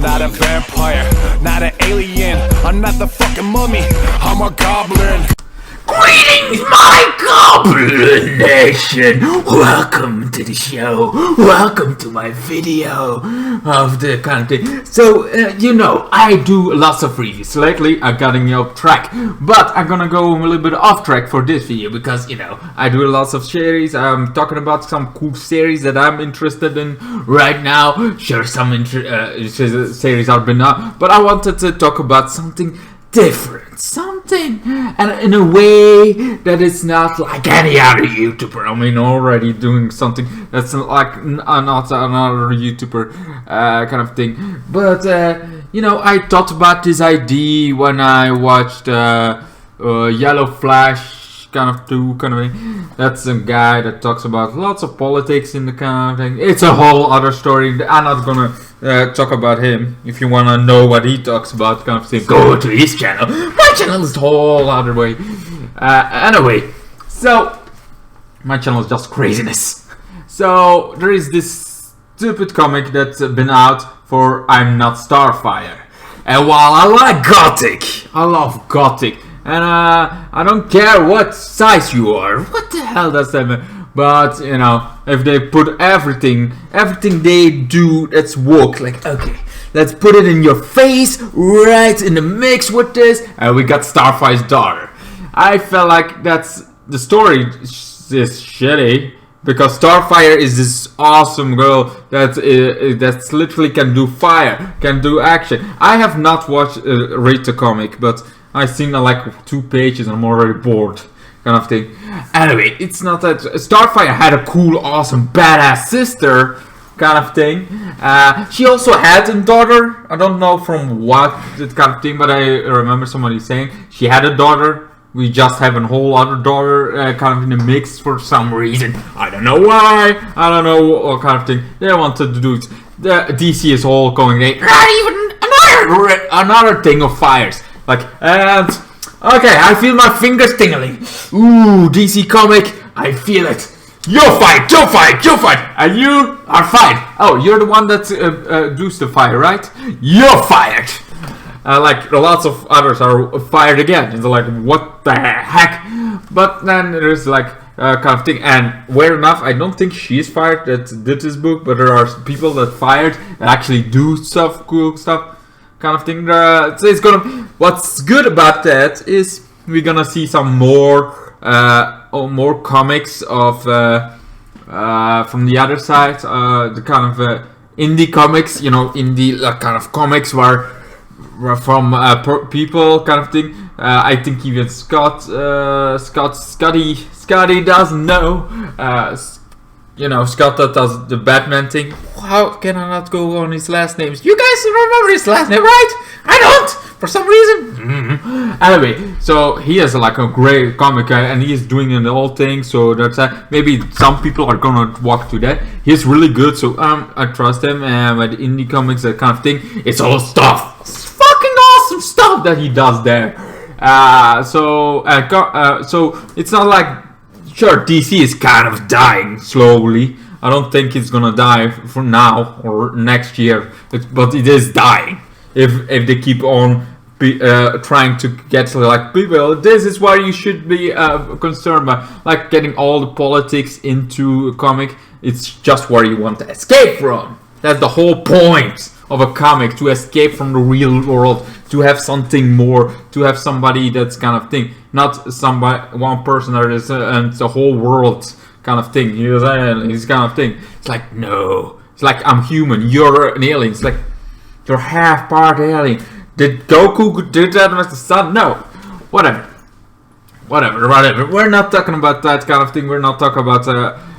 not a vampire, not an alien. I'm not the fucking mummy, I'm a goblin. Greetings, my Goblin Nation! Welcome to the show. Welcome to my video of the kind of thing. So, you know, I do lots of reviews. Lately, I'm getting off track. But I'm gonna go a little bit off track for this video because, you know, I do lots of series. I'm talking about some cool series that I'm interested in right now. Sure, some series have been up. But I wanted to talk about something different, something, and in a way that is not like any other YouTuber. I mean, already doing something that's like not another YouTuber kind of thing. But you know, I thought about this idea when I watched Yellow Flash kind of thing. That's a guy that talks about lots of politics in the kind of thing. It's a whole other story. I'm not gonna talk about him. If you wanna know what he talks about, kind of thing, go to his channel. My channel is a whole other way. Anyway, so my channel is just craziness. So there is this stupid comic that's been out for I'm Not Starfire. And while I like Gothic, I love Gothic. And I don't care what size you are. What the hell does that mean? But you know, if they put everything they do, that's work. Like, okay, let's put it in your face, right in the mix with this, and we got Starfire's daughter. I felt like that's the story is shitty because Starfire is this awesome girl that that's literally can do fire, can do action. I have not watched read the comic, but I've seen like 2 pages and I'm already bored, kind of thing. Anyway, it's not that Starfire had a cool, awesome, badass sister, kind of thing. She also had a daughter. I don't know from what that kind of thing, but I remember somebody saying she had a daughter. We just have a whole other daughter kind of in the mix for some reason. I don't know why. I don't know what kind of thing they wanted to do. The DC is all going. Not even another thing of fires. Like, and okay, I feel my fingers tingling. Ooh, DC comic, I feel it. You're fired, you're fired, you're fired, and you are fired. Oh, you're the one that does the fire, right? You're fired. Like lots of others are fired again. It's like, what the heck? But then there's like kind of thing. And weird enough, I don't think she's fired that did this book, but there are people that fired that actually do stuff, cool stuff. Kind of thing. So it's gonna. What's good about that is we're gonna see some more comics of from the other side. The kind of indie comics, you know, indie kind of comics were from people kind of thing. I think even Scotty doesn't know. You know, Scott that does the Batman thing. How can I not go on his last names? You guys remember his last name, right? I don't, for some reason. Anyway, so he has like a great comic and he is doing the whole thing. So that's maybe some people are gonna walk to that. He's really good, so I trust him. And with indie comics, that kind of thing, it's all stuff. It's fucking awesome stuff that he does there. So it's not like. Sure, DC is kind of dying slowly. I don't think it's gonna die for now or next year, but it is dying. If they keep on trying to get like people, this is why you should be concerned about, like getting all the politics into a comic. It's just where you want to escape from. That's the whole point of a comic, to escape from the real world, to have something more, to have somebody that's kind of thing, not somebody, one person that is and the whole world kind of thing. It's kind of thing. It's like, no, it's like I'm human, you're an alien. It's like you're half part alien. Did Goku do that with the sun? No, whatever. We're not talking about that kind of thing. We're not talking about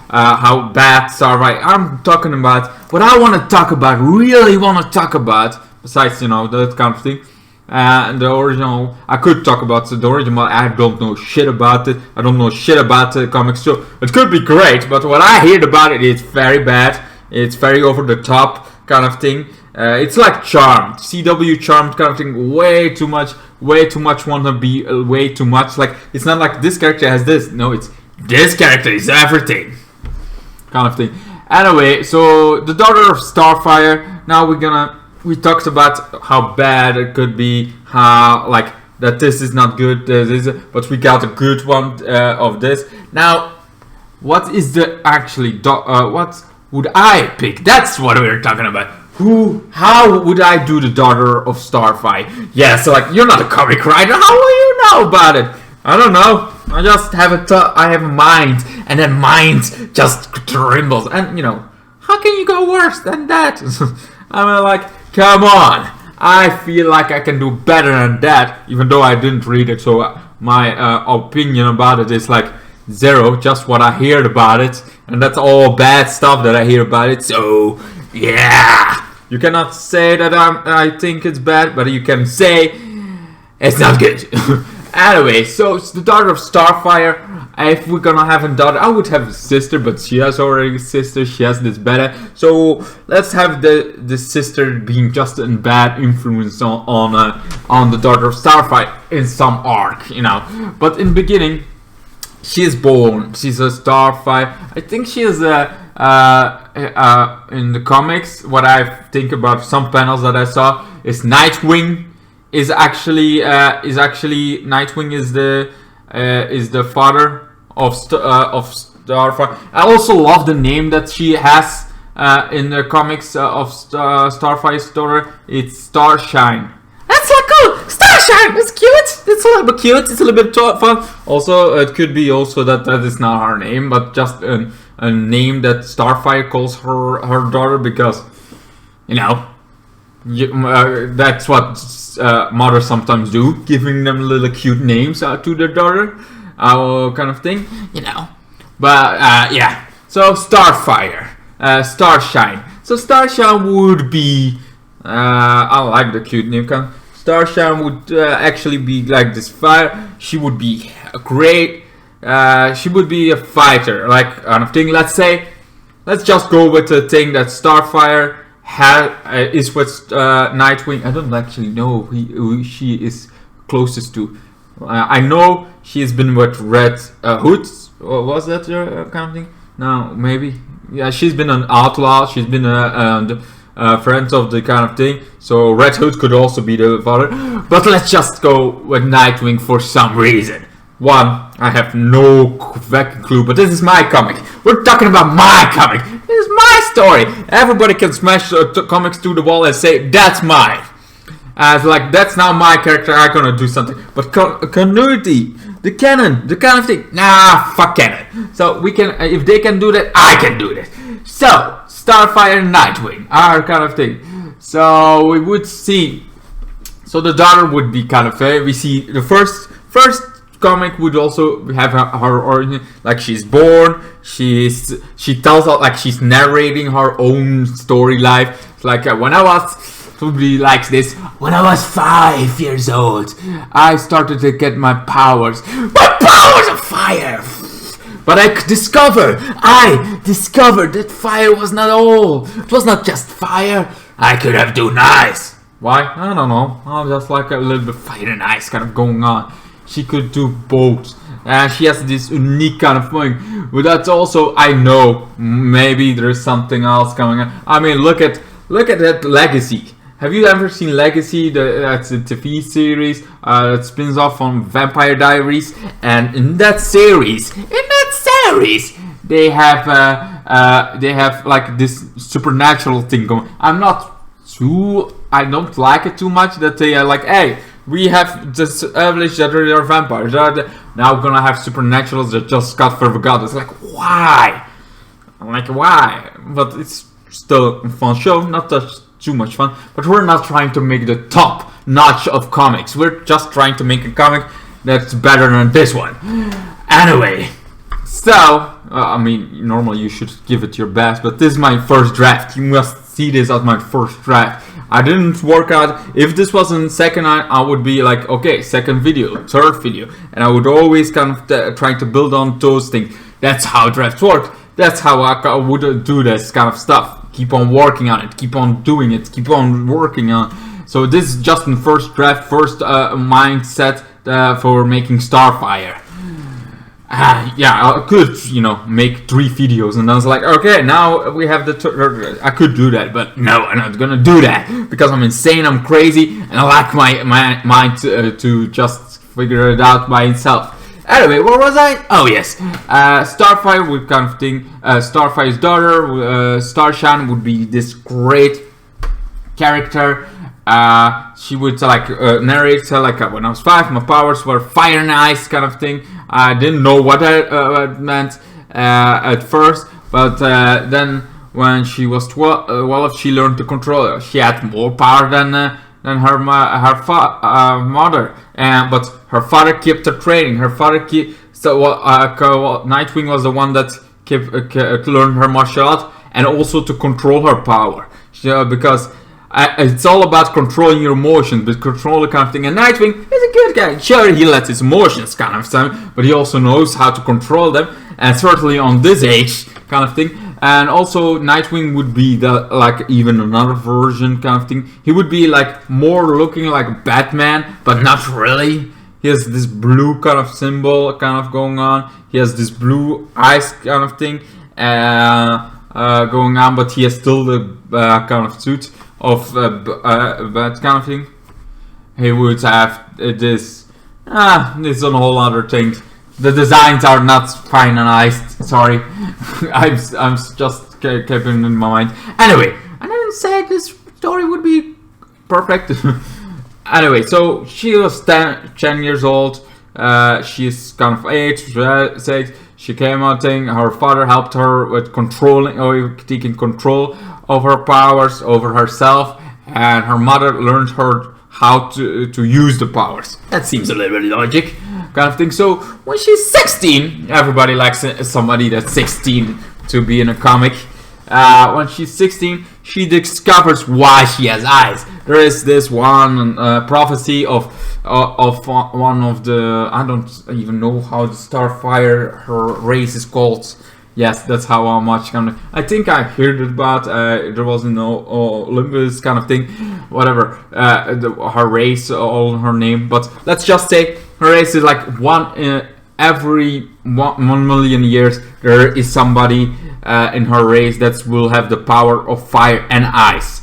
how bad Starfire. I'm talking about what I want to talk about, really want to talk about, besides, you know, that kind of thing. And the original, I could talk about the original, I don't know shit about it. I don't know shit about the comics, so it could be great, but what I heard about it, it's very bad. It's very over the top kind of thing. It's like Charmed, CW Charmed kind of thing, way too much wanna be, way too much. Like, it's not like this character has this, no, it's this character is everything kind of thing. Anyway, so the daughter of Starfire, now we're gonna we talked about how bad it could be, how like that this is not good, but we got a good one of this. Now, what is the actually what would I pick? That's what we're talking about. How would I do the daughter of Starfire? Yeah, so like you're not a comic writer. How will you know about it? I don't know. I just have I have a mind, and then mind just trembles, and you know, how can you go worse than that? I mean, like, come on. I feel like I can do better than that, even though I didn't read it. So my opinion about it is like 0, just what I heard about it, and that's all bad stuff that I hear about it. So yeah, you cannot say that I think it's bad, but you can say it's not good. Anyway, so it's the daughter of Starfire. If we're gonna have a daughter, I would have a sister, but she has already a sister. She has this better. So let's have the sister being just a bad influence on the daughter of Starfire in some arc, you know. But in the beginning, she is born. She's a Starfire. I think she is in the comics. What I think about some panels that I saw is Nightwing. Is actually Nightwing is the father of Starfire. I also love the name that she has in the comics of Starfire's daughter. It's Starshine. That's so cool. Starshine. It's cute. It's a little bit cute. It's a little bit fun. Also, it could be also that is not her name, but just a name that Starfire calls her daughter because, you know. That's what mothers sometimes do, giving them little cute names to their daughter, kind of thing, you know. But yeah, so Starfire, Starshine. So Starshine would be, I like the cute name. Starshine would actually be like this fire. She would be great. She would be a fighter, like kind of thing. Let's just go with the thing that Starfire is with Nightwing. I don't actually know who she is closest to. I know she has been with Red Hood. Was that your kind of thing? No, maybe. Yeah, she's been an outlaw. She's been a friend of the kind of thing. So Red Hood could also be the father. But let's just go with Nightwing for some reason. One, I have no fucking clue, but this is my comic. We're talking about my comic. This is my story. Everybody can smash comics to the wall and say, that's mine. As like, that's now my character, I'm gonna do something. But continuity, the canon, the kind of thing. Nah, fuck canon. So we can, if they can do that, I can do that. So, Starfire and Nightwing, our kind of thing. So we would see, so the daughter would be kind of, we see the first comic would also have her origin, like she's born, she tells out like she's narrating her own story life. It's like when I was, would be like this, when I was 5 years old, I started to get my powers of fire. But I discovered that fire was not all. It was not just fire. I could have done ice. Why? I don't know. I'm just like a little bit fire and ice kind of going on. She could do both. She has this unique kind of thing. But that's also, I know, maybe there's something else coming on. I mean, look at that Legacy. Have you ever seen Legacy? That's a TV series that spins off from Vampire Diaries. And in that series, they have like this supernatural thing going. I don't like it too much that they are like, hey, we have established that there are vampires. Now we're gonna have supernaturals that just got forgotten. It's like, why? I'm like, why? But it's still a fun show, not too much fun. But we're not trying to make the top notch of comics. We're just trying to make a comic that's better than this one. Anyway, so I mean, normally you should give it your best, but this is my first draft. You must see this as my first draft. I didn't work out. If this wasn't second, I would be like, okay, second video, third video, and I would always kind of trying to build on those things. That's how drafts work. That's how I would do this kind of stuff. Keep on working on it. Keep on doing it. Keep on working on. So this is just in first draft, first mindset for making Starfire. yeah, I could, you know, make 3 videos, and I was like, okay, now we have the. I could do that, but no, I'm not gonna do that because I'm insane, I'm crazy, and I like my mind to just figure it out by itself. Anyway, where was I? Oh yes, Starfire would kind of thing. Starfire's daughter, Starshine, would be this great character. She would like narrate like when I was 5, my powers were fire and ice kind of thing. I didn't know what that meant at first, but then when she was 12, she learned to control it. She had more power than her mother, but her father kept her training. Her father Nightwing was the one that kept learned her martial art and also to control her power, because it's all about controlling your emotions, but control the kind of thing. And Nightwing is a good guy. Sure, he lets his emotions kind of thing, but he also knows how to control them, and certainly on this age kind of thing. And also Nightwing would be like even another version kind of thing. He would be like more looking like Batman, but not really. He has this blue kind of symbol kind of going on. He has this blue eyes kind of thing going on, but he has still the kind of suit of that kind of thing. He would have this. This is a whole other thing. The designs are not finalized. Sorry, I'm just keeping in my mind. Anyway, I didn't say this story would be perfect. Anyway, so she was 10 years old. She's kind of 8, 6. She came out thing. Her father helped her with controlling, or taking control of her powers, over herself, and her mother learned her how to use the powers. That seems a little bit logic, kind of thing. So when she's 16, everybody likes somebody that's 16 to be in a comic. When she's 16, she discovers why she has eyes. There is this one prophecy of one of the, I don't even know how the Starfire, her race is called. Yes, that's how much kind of. I think I heard about. There was no Olympus kind of thing, whatever. Her race, all her name. But let's just say her race is like every 1 million years there is somebody in her race that will have the power of fire and ice.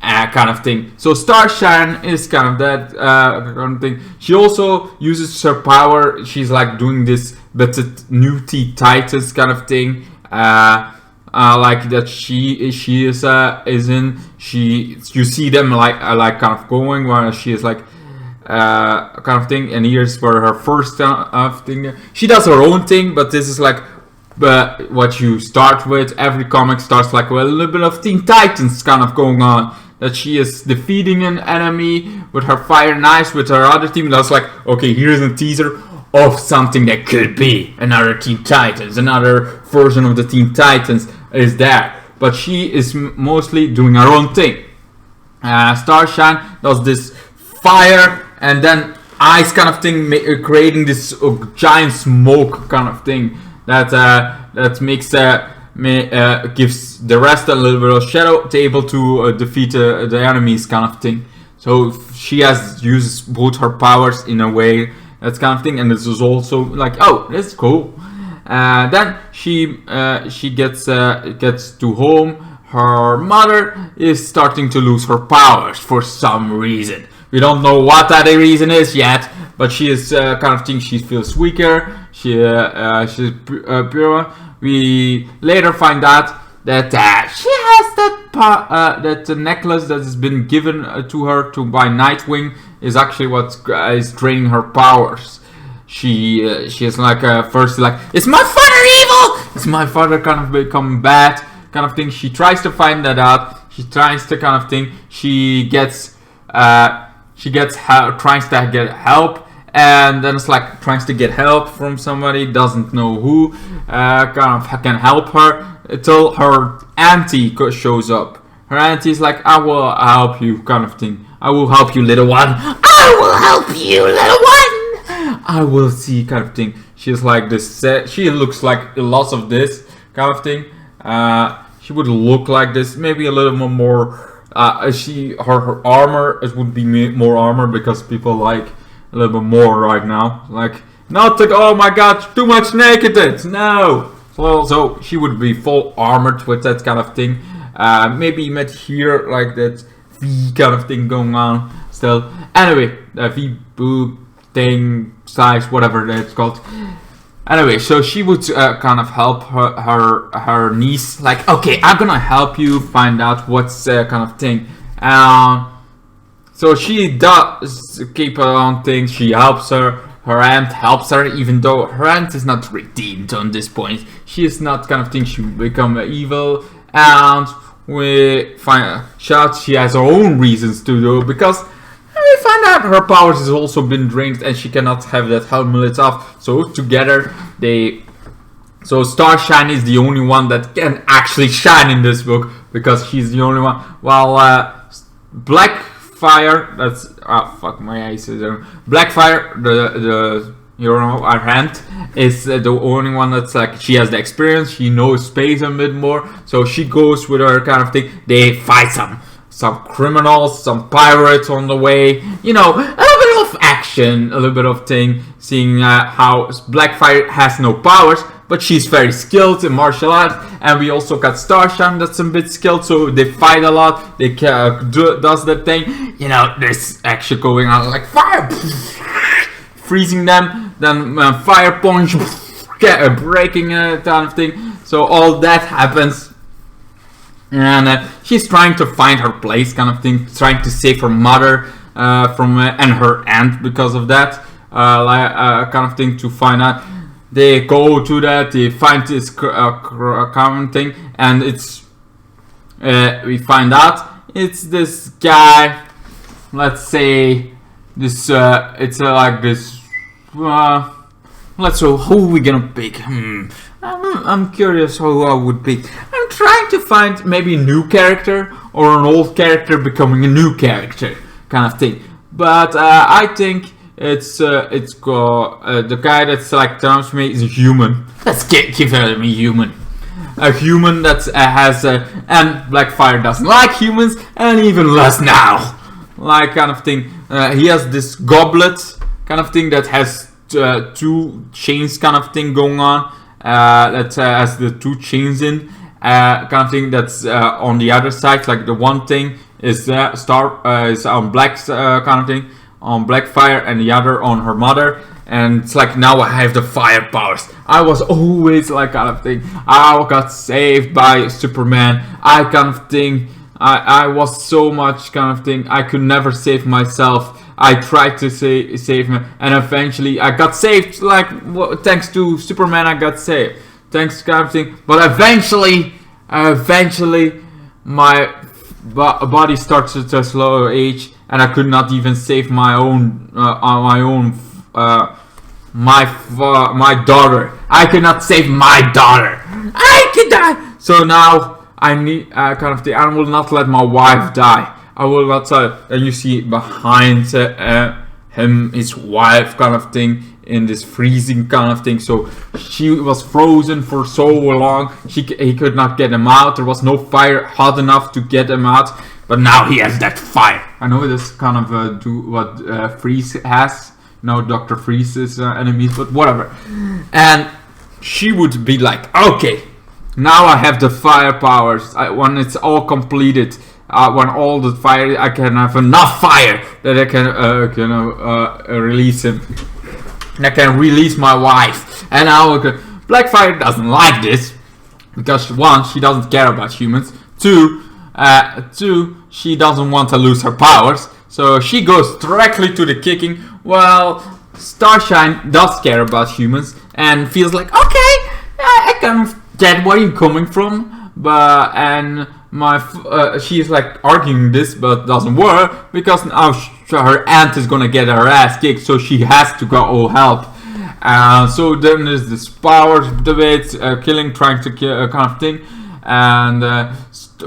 Kind of thing. So Starshine is kind of that kind of thing. She also uses her power. She's like doing this, but new Teen Titans kind of thing. Like that she is in. You see them like kind of going while she is like kind of thing. And here's where her first thing. She does her own thing, but this is like. But what you start with, every comic starts like with a little bit of Teen Titans kind of going on. That she is defeating an enemy with her fire and ice with her other team. That's like, okay, here's a teaser of something that could be another Teen Titans. Another version of the Teen Titans is there. But she is mostly doing her own thing. Starshine does this fire and then ice kind of thing, creating this giant smoke kind of thing. That makes gives the rest a little bit of shadow to able to defeat the enemies kind of thing. So she uses both her powers in a way, that kind of thing, and this is also like, oh, that's cool. Then she gets to home. Her mother is starting to lose her powers for some reason. We don't know what that reason is yet, but she is kind of thing. She feels weaker. She's pure. We later find out that she has that necklace that has been given to her by Nightwing is actually what is draining her powers. She is like first like, is my father evil? Is my father kind of become bad? Kind of thing. She tries to find that out. She tries to kind of thing. She gets help, tries to get help, and then it's like tries to get help from somebody, doesn't know who, kind of can help her until her auntie shows up. Her auntie is like, I will help you, kind of thing. I will help you, little one. I will help you, little one. I will see, kind of thing. She's like this. She looks like lots of this kind of thing. She would look like this, maybe a little more. Her armor, it would be more armor because people like a little bit more right now. Like Not like, oh my god, too much nakedness. No. So she would be full armored with that kind of thing. Maybe you might hear like that V kind of thing going on still. Anyway, the V boob thing, size, whatever that's called. Anyway, so she would kind of help her niece. Like, okay, I'm gonna help you find out what's kind of thing. So she does keep on things. She helps her. Her aunt helps her, even though her aunt is not redeemed on this point. She is not kind of thing. She become evil, and we find out she has her own reasons to do, because we find out her powers has also been drained and she cannot have that helmet off. So together so Starshine is the only one that can actually shine in this book, because she's the only one. While Blackfire, that's fuck my eyes. Blackfire, the you know, our aunt is the only one that's like, she has the experience, she knows space a bit more, so she goes with her kind of thing. They fight some criminals, some pirates on the way, you know, a little bit of action, a little bit of thing, seeing how Blackfire has no powers, but she's very skilled in martial arts. And we also got Starshine that's a bit skilled, so they fight a lot. They does that thing, you know, there's action going on, like fire, freezing them, then fire punch, breaking kind of thing. So all that happens. And she's trying to find her place, kind of thing, trying to save her mother and her aunt because of that, kind of thing, to find out. They go to that, they find this common thing, and it's we find out it's this guy. Let's say this. It's like this. Let's see, who we gonna pick? I'm curious who I would pick. I'm trying to find maybe a new character or an old character becoming a new character, kind of thing. But I think it's the guy that's like terms me is a human. Let's give him a human. A human that has and Blackfire doesn't like humans, and even less now. Like kind of thing. He has this goblet kind of thing that has two chains kind of thing going on. That has the two chains in kind of thing. That's on the other side. Like the one thing is is on Black's kind of thing, on Blackfire, and the other on her mother. And it's like, now I have the fire powers. I was always like kind of thing. I got saved by Superman. I kind of thing. I was so much kind of thing. I could never save myself. I tried to save me, and eventually I got saved. Like thanks to Superman, I got saved. Thanks kind of thing. But eventually, my body started to slow age, and I could not even save my own my daughter. I could not save my daughter. I could die. So now I need kind of thing. I will not let my wife die. I will not. And you see behind him, his wife, kind of thing, in this freezing kind of thing. So she was frozen for so long. He could not get him out. There was no fire hot enough to get him out. But now he has that fire. I know this kind of do what Freeze has. No, Dr. Freeze's enemies, but whatever. And she would be like, okay, now I have the fire powers. When it's all completed, when all the fire, I can have enough fire that I can release him. And I can release my wife. And now Blackfire doesn't like this, because one, she doesn't care about humans. Two, she doesn't want to lose her powers. So she goes directly to the kicking. Well, Starshine does care about humans and feels like, okay, I can get where you're coming from, but she's like arguing this, but doesn't work, because now her aunt is gonna get her ass kicked, so she has to go help. So then there's this power debate, killing, trying to kill, kind of thing, and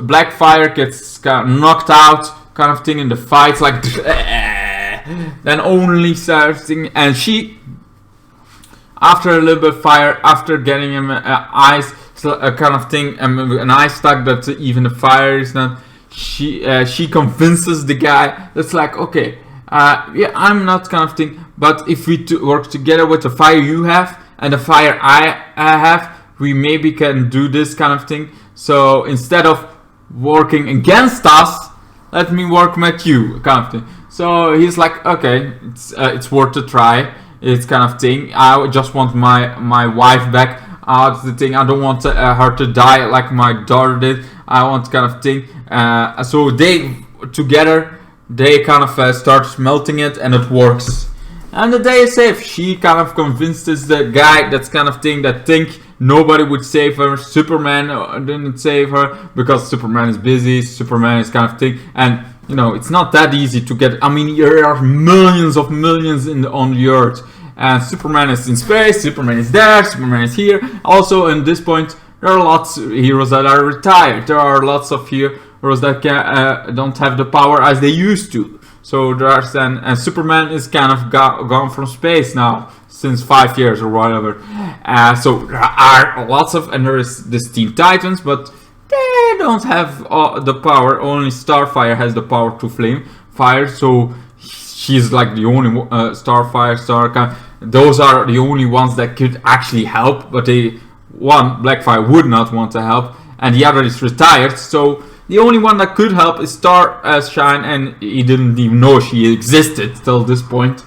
Blackfire gets kind of knocked out, kind of thing, in the fight, like. Then only starting, and she, after a little bit of fire, after getting him ice, kind of thing, an ice stuck that even the fire is not. She convinces the guy that's like, okay, Yeah, I'm not kind of thing. But if we work together with the fire you have and the fire I have, we maybe can do this kind of thing. So instead of working against us, let me work with you, kind of thing. So he's like, okay, it's worth a try. It's kind of thing. I just want my wife back. That's the thing. I don't want her to die like my daughter did. I want kind of thing. So they together, they kind of start melting it, and it works. And the day is safe. She kind of convinces the guy that's kind of thing that think nobody would save her. Superman didn't save her because Superman is busy. Superman is kind of thing, and you know it's not that easy to get. I mean, there are millions on the Earth, and Superman is in space. Superman is there. Superman is here. Also, in this point, there are lots of heroes that are retired. There are lots of heroes that don't have the power as they used to. So there's and Superman is kind of gone from space now since 5 years or whatever. So there are lots of, and there is this Teen Titans, but they don't have the power. Only Starfire has the power to flame fire. So she's like the only Starfire. Those are the only ones that could actually help. But Blackfire would not want to help, and the other is retired. So the only one that could help is Starshine, and he didn't even know she existed till this point.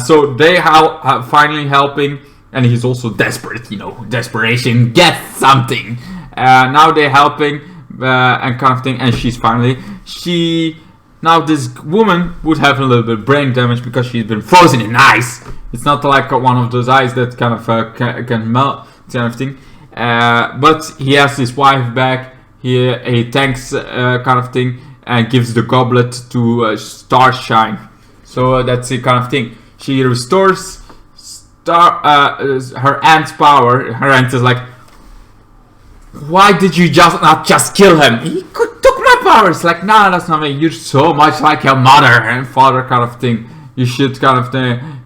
So they are finally helping, and he's also desperate, you know, desperation, get something. Now they're helping, and kind of thing, and now this woman would have a little bit of brain damage because she's been frozen in ice. It's not like one of those ice that kind of can melt, kind of thing. But he has his wife back. He thanks kind of thing and gives the goblet to Starshine. So that's the kind of thing. She restores her aunt's power. Her aunt is like, why did you not just kill him? He took my powers. Like, nah, that's not me. You're so much like your mother and father, kind of thing. You should kind of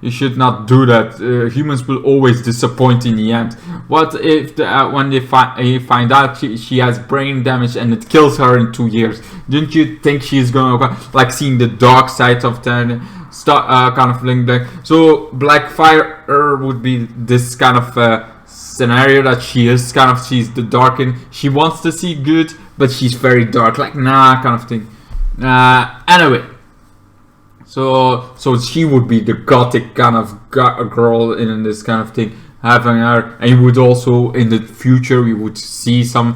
you should not do that. Humans will always disappoint in the end. What if when they find out she has brain damage and it kills her in 2 years? Didn't you think she's gonna like seeing the dark side of the kind of link back? So Blackfire would be this kind of scenario that she's the dark and she wants to see good, but she's very dark, like nah, kind of thing. Anyway. So she would be the gothic kind of girl in this kind of thing, having her, and you would also in the future we would see some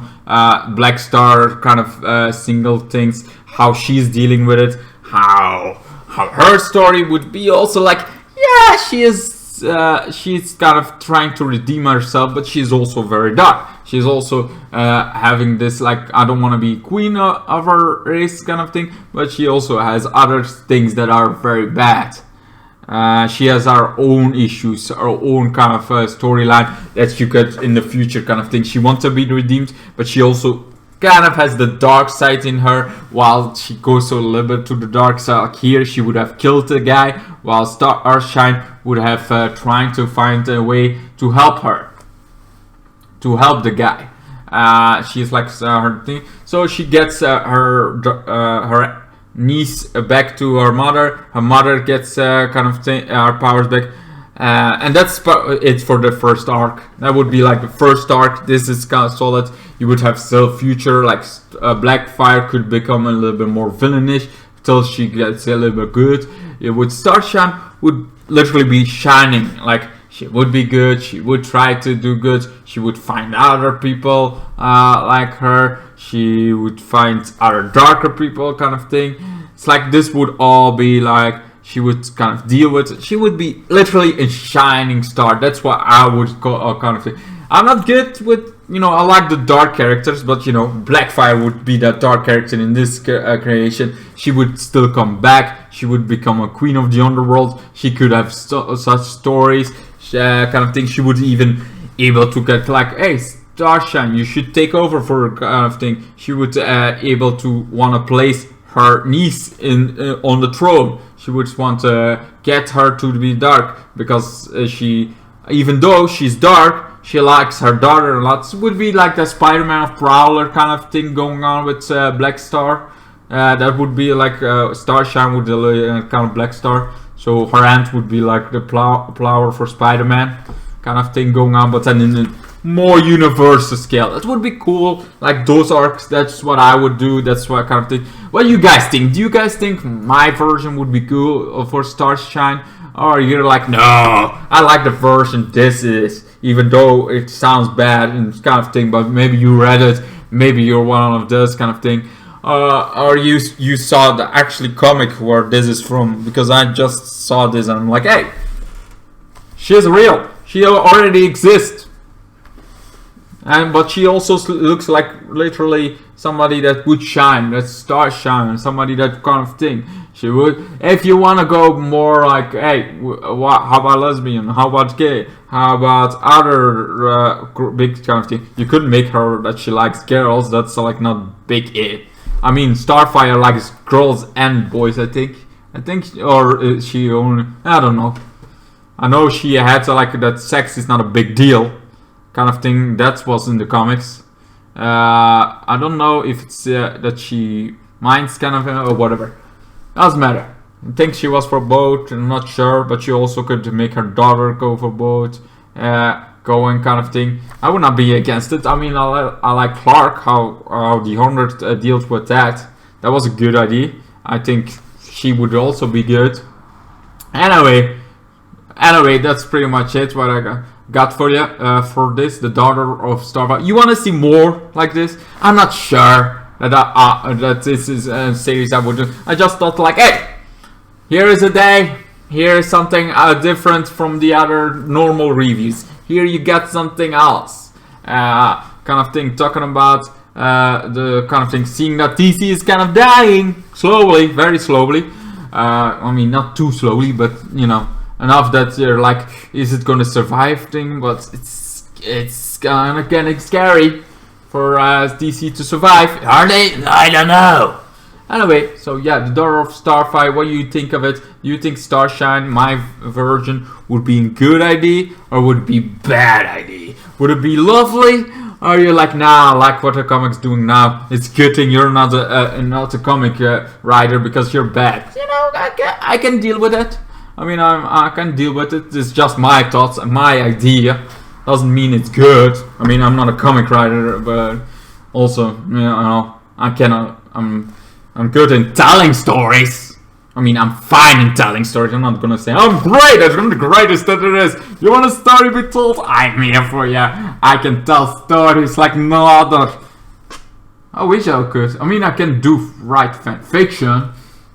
Black Star kind of single things, how she's dealing with it, how her story would be also like, yeah, she's kind of trying to redeem herself, but she's also very dark. She's also having this like, I don't want to be queen of her race kind of thing, but she also has other things that are very bad. She has her own issues, her own kind of storyline that you get in the future kind of thing. She wants to be redeemed, but she also kind of has the dark side in her, while she goes a little bit to the dark side. Like here, she would have killed the guy, while Starshine would have trying to find a way to help her, to help the guy. She's like her thing. So she gets her niece back to her mother. Her mother gets kind of her powers back. And that's it for the first arc. That would be like the first arc. This is kind of solid. You would have still future, like Blackfire could become a little bit more villainish till she gets a little bit good. It would Starshine would literally be shining. Like she would be good. She would try to do good. She would find other people like her. She would find other darker people, kind of thing. It's like this would all be like. She would kind of deal with it. She would be literally a shining star. That's what I would call kind of thing. I'm not good with, I like the dark characters, but Blackfire would be that dark character in this creation. She would still come back. She would become a queen of the underworld. She could have such stories, kind of thing. She would even able to get like, hey, Starshine, you should take over for kind of thing. She would able to want to place her niece on the throne. She would want to get her to be dark because even though she's dark, she likes her daughter a lot. It would be like the Spider-Man of Prowler kind of thing going on with Black Star. That would be like Starshine with the kind of black star. So her hand would be like the flower for Spider-Man kind of thing going on, but then in a more universal scale. That would be cool. Like those arcs, that's what I would do. That's what kind of thing. What do you guys think? Do you guys think my version would be cool for Starshine? Or you're like, no, I like the version this is, even though it sounds bad and kind of thing, but maybe you read it, maybe you're one of those kind of thing. Or you saw the actually comic where this is from, because I just saw this and I'm like, hey, she's real. She already exists. But she also looks like literally somebody that would shine, that Starshine, somebody that kind of thing. She would. If you want to go more like, hey, how about lesbian? How about gay? How about other big kind of thing? You could make her that she likes girls. That's like not big it. I mean, Starfire likes girls and boys. I think, or she only. I don't know. I know she had like that. Sex is not a big deal, kind of thing. That was in the comics. I don't know if it's that she minds kind of or whatever. Doesn't matter. I think she was for both. I'm not sure, but she also could make her daughter go for both. Going kind of thing. I would not be against it. I mean, I like Clark, how the 100 deals with that. That was a good idea. I think she would also be good. Anyway, that's pretty much it. What I got for you for this, the daughter of Starfire. You want to see more like this? I'm not sure that this is a series I would do. I just thought like, hey, here is a day. Here is something different from the other normal reviews. Here you get something else, kind of thing, talking about the kind of thing, seeing that DC is kind of dying slowly, very slowly. I mean, not too slowly, but you know, enough that you're like, is it gonna survive thing? But it's kind of getting scary for DC to survive. Are they? I don't know. Anyway, so yeah, the daughter of Starfire, what do you think of it? Do you think Starshine, my version, would be a good idea or would it be bad idea? Would it be lovely? Or are you like, nah, I like what the comic's doing now. It's good thing you're not a comic writer because you're bad. You know, I can deal with it. I mean, I can deal with it. It's just my thoughts and my idea. Doesn't mean it's good. I mean, I'm not a comic writer, but also, you know, I'm good in telling stories. I mean, I'm fine in telling stories. I'm not gonna say I'm great. I'm the greatest that there is. You want a story to be told? I'm here for you. I can tell stories like no other. I wish I could. I mean, I can write fan fiction,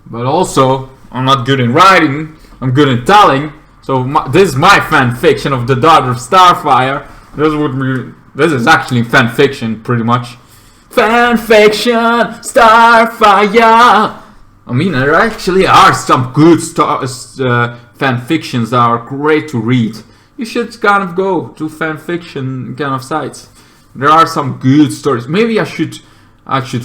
but also I'm not good in writing. I'm good in telling. So this is my fan fiction of the daughter of Starfire. This is actually fan fiction, pretty much. Fan fiction, Starfire. I mean, there actually are some good fan fictions that are great to read. You should kind of go to fan fiction kind of sites. There are some good stories. Maybe I should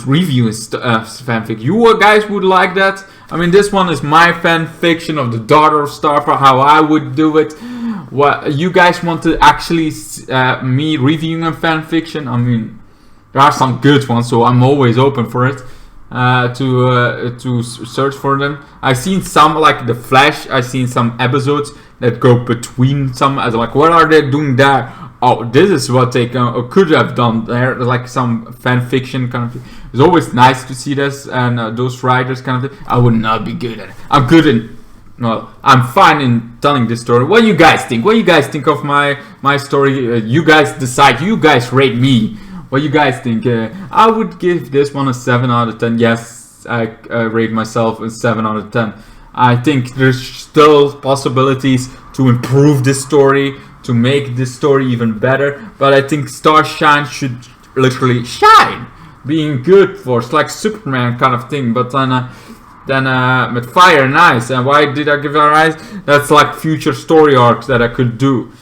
review fan fiction. You guys would like that? I mean, this one is my fan fiction of the daughter of Starfire. How I would do it. What you guys want to actually me reviewing a fan fiction? I mean. There are some good ones, so I'm always open for it to search for them. I've seen some like The Flash. I've seen some episodes that go between some. As like, what are they doing there? Oh, this is what they could have done there. Like some fan fiction kind of thing. It's always nice to see this and those writers kind of thing. I would not be good at it. I'm good in. Well, I'm fine in telling this story. What do you guys think? What do you guys think of my story? You guys decide. You guys rate me. What do you guys think? I would give this one a 7 out of 10. Yes, I rate myself a 7 out of 10. I think there's still possibilities to improve this story, to make this story even better. But I think Starshine should literally shine, being good force, like Superman kind of thing. But then with fire and ice. And why did I give her ice? That's like future story arcs that I could do,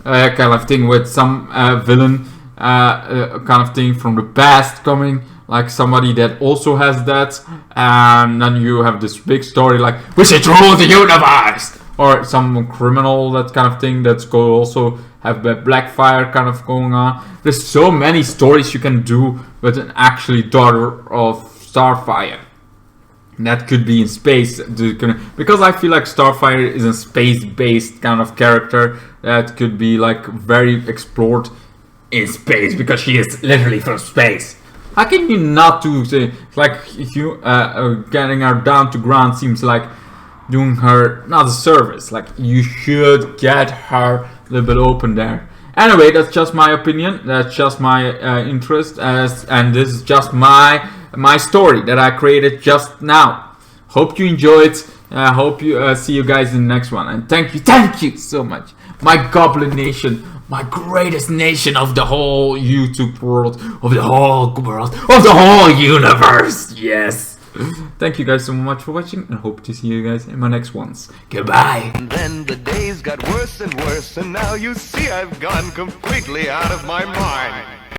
kind of thing with some villain. Kind of thing from the past coming, like somebody that also has that, and then you have this big story like we should rule the universe, or some criminal, that kind of thing that's go also have the Blackfire kind of going on. There's so many stories you can do with an actually daughter of Starfire. that could be in space, because I feel like Starfire is a space-based kind of character that could be like very explored in space, because she is literally from space. How can you not do say like if you getting her down to ground seems like doing her not a service? Like you should get her a little bit open there. Anyway, that's just my opinion. That's just my interest, and this is just my story that I created just now. Hope you enjoyed. Hope you see you guys in the next one. And thank you so much, my Goblin Nation. My greatest nation of the whole YouTube world, of the whole universe. Yes. Thank you guys so much for watching, and hope to see you guys in my next ones. Goodbye. And then the days got worse and worse, and now you see I've gone completely out of my mind.